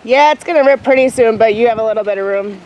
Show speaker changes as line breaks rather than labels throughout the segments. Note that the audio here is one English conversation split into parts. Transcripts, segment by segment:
Yeah, it's gonna rip pretty soon, but you have a little bit of room.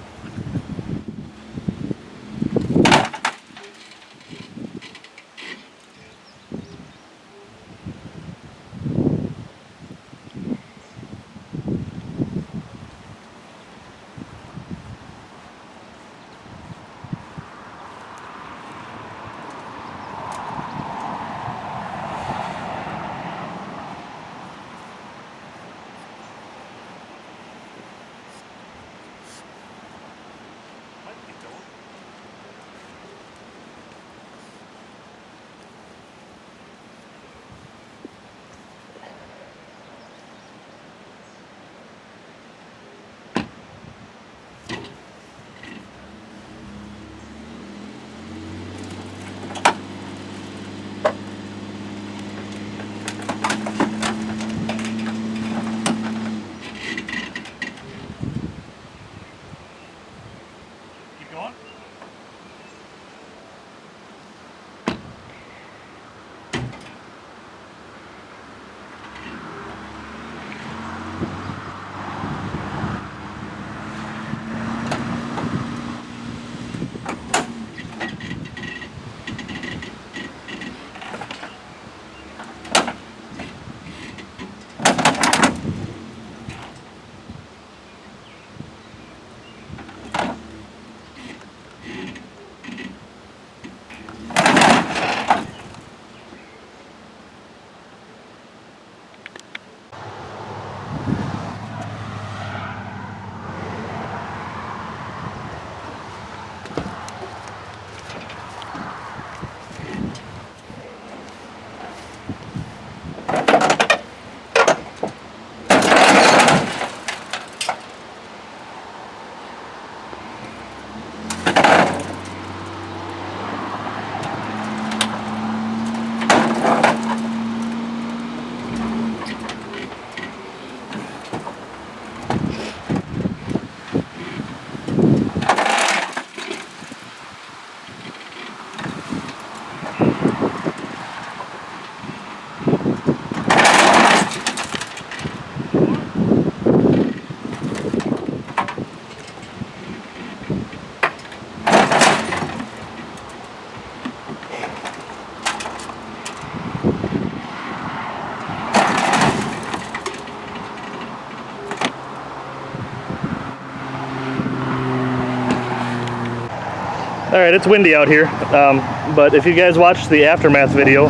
Alright, it's windy out here, but if you guys watched the aftermath video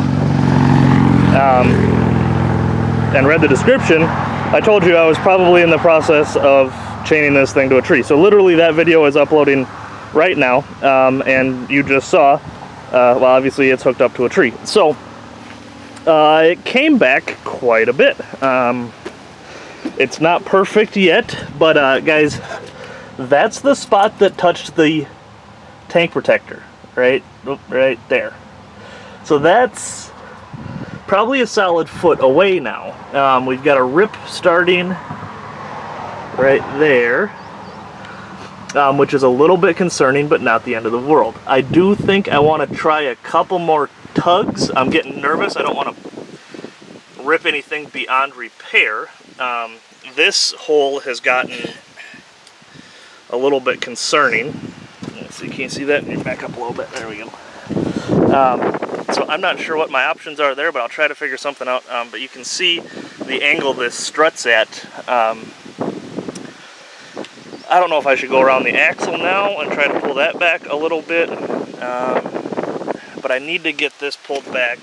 and read the description, I told you I was probably in the process of chaining this thing to a tree. So literally that video is uploading right now, and you just saw, well, obviously it's hooked up to a tree. So it came back quite a bit. It's not perfect yet, but guys, that's the spot that touched the tank protector, right there. So that's probably a solid foot away now. We've got a rip starting right there, which is a little bit concerning, but not the end of the world. I do think I want to try a couple more tugs. I'm getting nervous. I don't want to rip anything beyond repair. This hole has gotten a little bit concerning. So you can't see that. Let me back up a little bit. There we go. So I'm not sure what my options are there, but I'll try to figure something out. But you can see the angle this struts at. I don't know if I should go around the axle now and try to pull that back a little bit. But I need to get this pulled back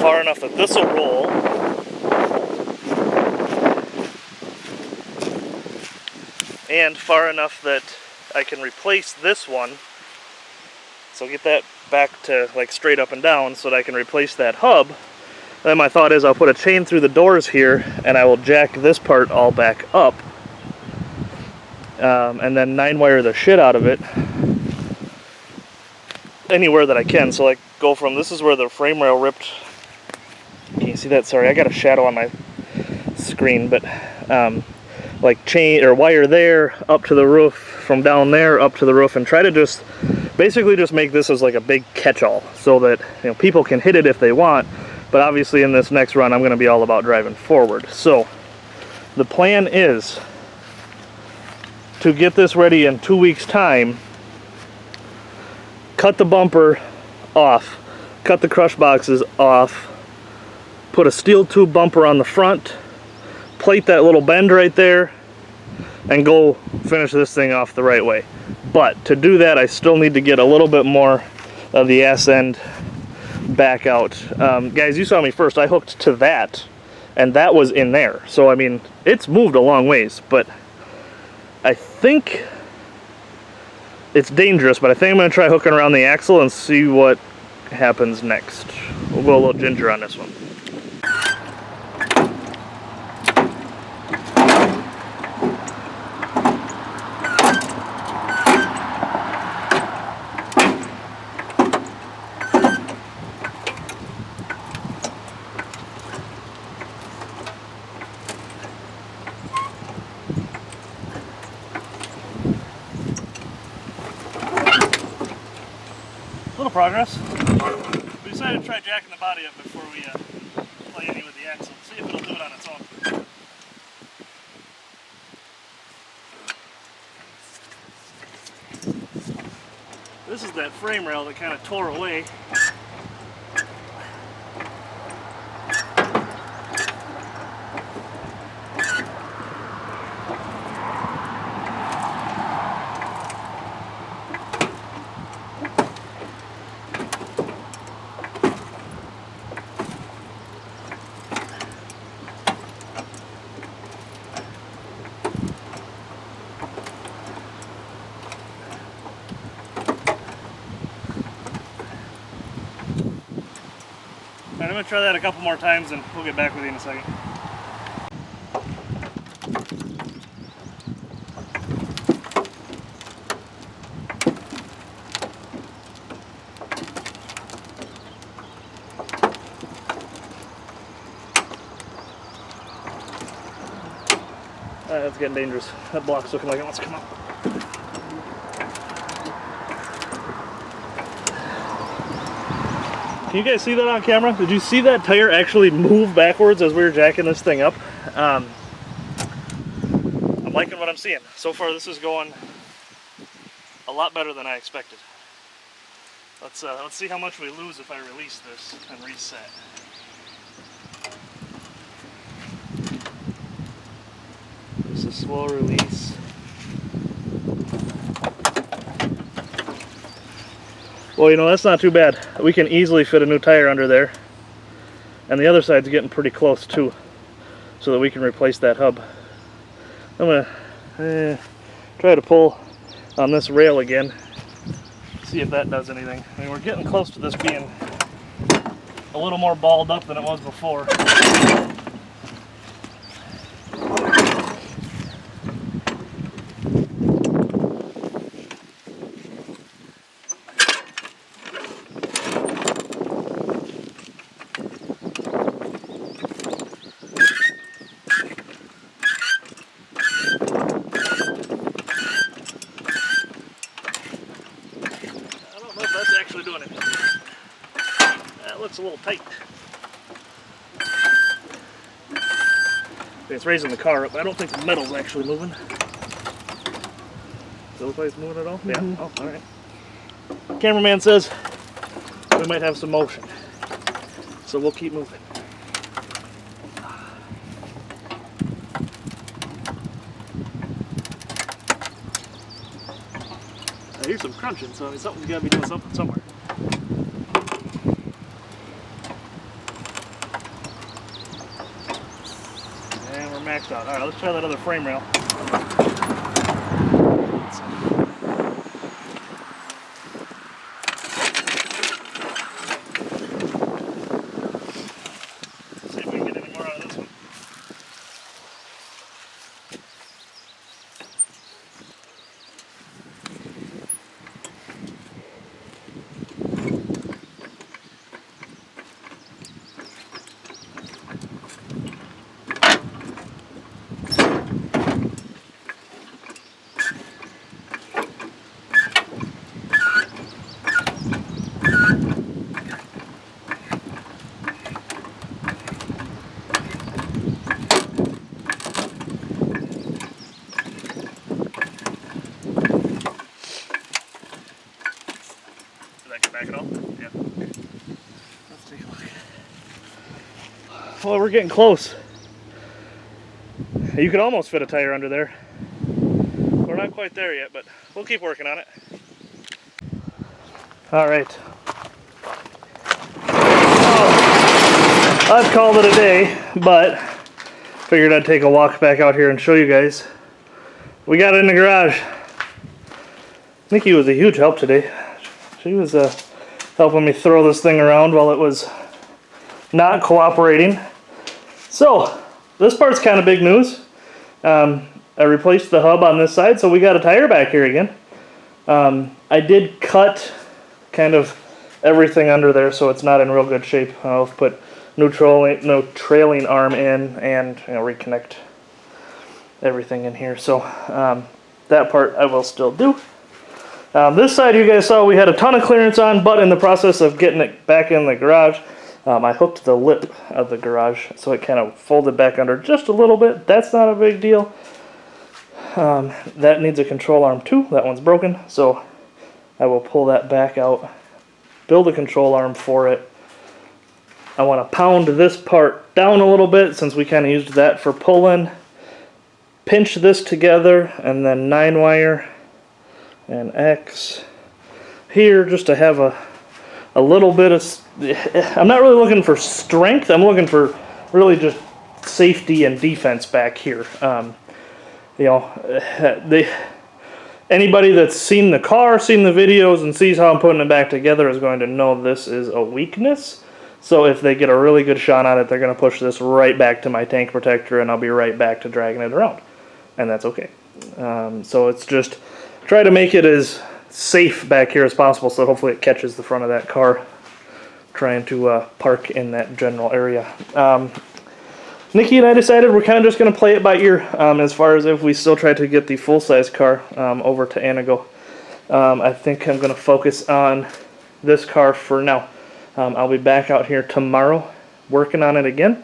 far enough that this will roll. And far enough that I can replace this one. So get that back to like straight up and down so that I can replace that hub. Then my thought is I'll put a chain through the doors here and I will jack this part all back up. And then 9-wire the shit out of it anywhere that I can. So like go from, this is where the frame rail ripped. Can you see that? Sorry, I got a shadow on my screen, but like chain or wire there up to the roof, from down there up to the roof, and try to just basically just make this as like a big catch-all so that, you know, people can hit it if they want. But obviously in this next run I'm going to be all about driving forward. So The plan is to get this ready in 2 weeks' time, cut the bumper off, cut the crush boxes off, put a steel tube bumper on the front, plate that little bend right there, and go finish this thing off the right way. But to do that, I still need to get a little bit more of the ass end back out. Guys, you saw me first. I hooked to that, and that was in there. So, I mean, it's moved a long ways, but I think it's dangerous, but I think I'm going to try hooking around the axle and see what happens next. We'll go a little ginger on this one. Little progress. We decided to try jacking the body up before we play any with the axle. See if it'll do it on its own. This is that frame rail that kind of tore away. Alright, I'm going to try that a couple more times and we'll get back with you in a second. That's getting dangerous. That block's looking like it wants to come up. Can you guys see that on camera? Did you see that tire actually move backwards as we were jacking this thing up? I'm liking what I'm seeing. So far this is going a lot better than I expected. Let's see how much we lose if I release this and reset. Just a slow release. Well, you know, that's not too bad. We can easily fit a new tire under there. And the other side's getting pretty close too, so that we can replace that hub. I'm gonna try to pull on this rail again, see if that does anything. I mean, we're getting close to this being a little more balled up than it was before. Doing it. That looks a little tight. It's raising the car up, but I don't think the metal's actually moving. Does it look like it's moving at all? Mm-hmm. Yeah. Oh, alright. Cameraman says we might have some motion, so we'll keep moving. I hear some crunching, so I mean, something's got to be doing something somewhere. And we're maxed out. Alright, let's try that other frame rail. See if we can get any more out of this one. Well, we're getting close. You could almost fit a tire under there. We're not quite there yet, but we'll keep working on it. All right. I've called it a day, but figured I'd take a walk back out here and show you guys. We got it in the garage. Nikki was a huge help today. She was helping me throw this thing around while it was not cooperating. So, this part's kind of big news. I replaced the hub on this side, so we got a tire back here again. I did cut kind of everything under there, so it's not in real good shape. I'll put no trailing arm in and reconnect everything in here. So that part I will still do. This side you guys saw we had a ton of clearance on, but in the process of getting it back in the garage, I hooked the lip of the garage so it kind of folded back under just a little bit. That's not a big deal. That needs a control arm too. That one's broken, so I will pull that back out, build a control arm for it. I want to pound this part down a little bit since we kind of used that for pulling. Pinch this together and then 9-wire and X here just to have a little bit of... I'm not really looking for strength. I'm looking for really just safety and defense back here. Anybody that's seen the car, seen the videos, and sees how I'm putting it back together is going to know this is a weakness. So if they get a really good shot on it, they're going to push this right back to my tank protector, and I'll be right back to dragging it around. And that's okay. So it's just try to make it as safe back here as possible, so hopefully it catches the front of that car trying to park in that general area. Nikki and I decided we're kind of just going to play it by ear as far as if we still try to get the full-size car over to Anago. I think I'm going to focus on this car for now. I'll be back out here tomorrow working on it again.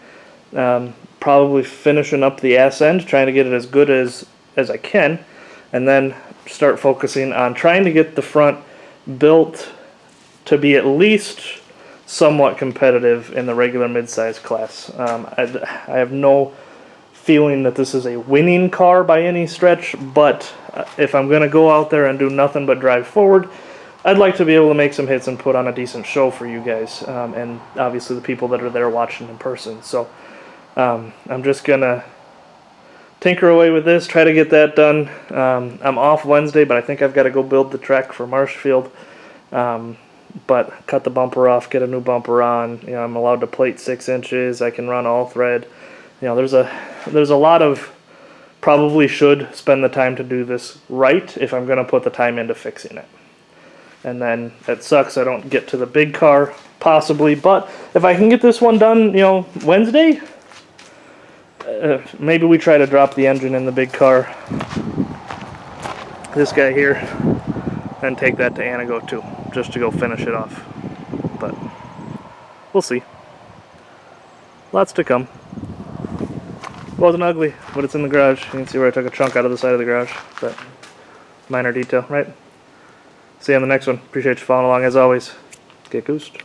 Probably finishing up the ass end, trying to get it as good as I can, and then start focusing on trying to get the front built to be at least somewhat competitive in the regular mid-size class. I have no feeling that this is a winning car by any stretch, but if I'm going to go out there and do nothing but drive forward, I'd like to be able to make some hits and put on a decent show for you guys, and obviously the people that are there watching in person. So I'm just going to tinker away with this, try to get that done. I'm off Wednesday, but I think I've got to go build the track for Marshfield. But cut the bumper off, get a new bumper on. I'm allowed to plate 6 inches. I can run all thread. There's a lot of probably should spend the time to do this right if I'm going to put the time into fixing it. And then it sucks I don't get to the big car possibly, but if I can get this one done, Wednesday, maybe we try to drop the engine in the big car. This guy here. And take that to Anago too, just to go finish it off. But we'll see. Lots to come. Wasn't ugly, but it's in the garage. You can see where I took a chunk out of the side of the garage. But minor detail, right? See you on the next one. Appreciate you following along as always. Get goosed.